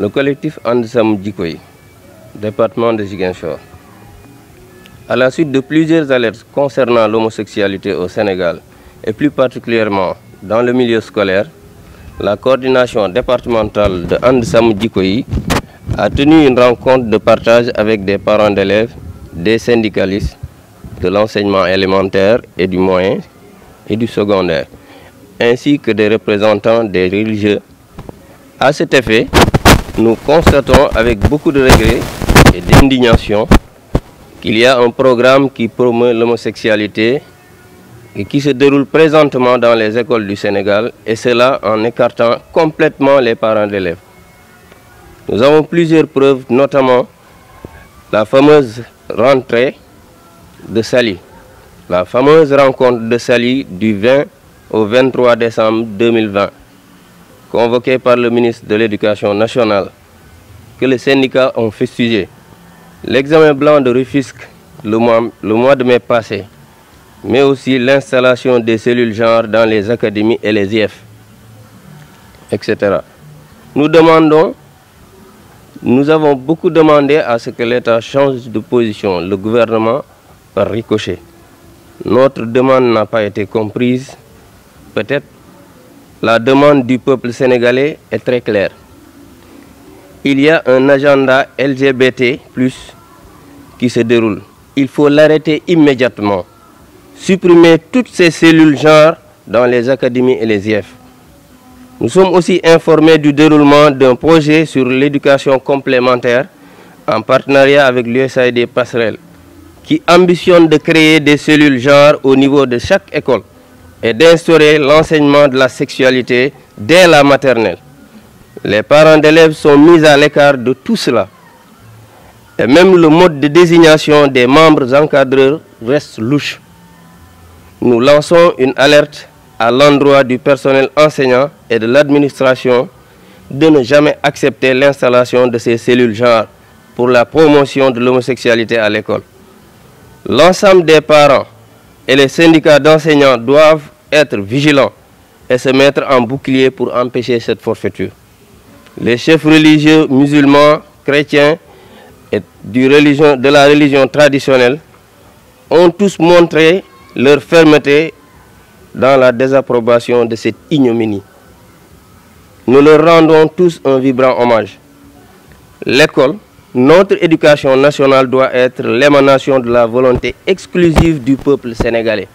Le collectif And Samm Jikko Yi, département de Ziguinchor. À la suite de plusieurs alertes concernant l'homosexualité au Sénégal, et plus particulièrement dans le milieu scolaire, la coordination départementale de And Samm Jikko Yi a tenu une rencontre de partage avec des parents d'élèves, des syndicalistes de l'enseignement élémentaire et du moyen et du secondaire, ainsi que des représentants des religieux. À cet effet, nous constatons avec beaucoup de regrets et d'indignation qu'il y a un programme qui promeut l'homosexualité et qui se déroule présentement dans les écoles du Sénégal, et cela en écartant complètement les parents d'élèves. Nous avons plusieurs preuves, notamment la fameuse rentrée de Saly, la fameuse rencontre de Saly du 20 au 23 décembre 2020, convoquée par le ministre de l'Éducation nationale, que les syndicats ont fustigé. L'examen blanc de Rufisque le mois de mai passé, mais aussi l'installation des cellules genre dans les académies et les IF, etc. Nous avons beaucoup demandé à ce que l'État change de position, le gouvernement par ricochet. Notre demande n'a pas été comprise. Peut-être la demande du peuple sénégalais est très claire. Il y a un agenda LGBT+ qui se déroule. Il faut l'arrêter immédiatement. Supprimer toutes ces cellules genre dans les académies et les IF. Nous sommes aussi informés du déroulement d'un projet sur l'éducation complémentaire en partenariat avec l'USAID Passerelle, qui ambitionne de créer des cellules genre au niveau de chaque école et d'instaurer l'enseignement de la sexualité dès la maternelle. Les parents d'élèves sont mis à l'écart de tout cela. Et même le mode de désignation des membres encadreurs reste louche. Nous lançons une alerte à l'endroit du personnel enseignant et de l'administration de ne jamais accepter l'installation de ces cellules genre pour la promotion de l'homosexualité à l'école. L'ensemble des parents et les syndicats d'enseignants doivent être vigilants et se mettre en bouclier pour empêcher cette forfaiture. Les chefs religieux musulmans, chrétiens et de la religion traditionnelle ont tous montré leur fermeté dans la désapprobation de cette ignominie. Nous leur rendons tous un vibrant hommage. L'école, notre éducation nationale doit être l'émanation de la volonté exclusive du peuple sénégalais.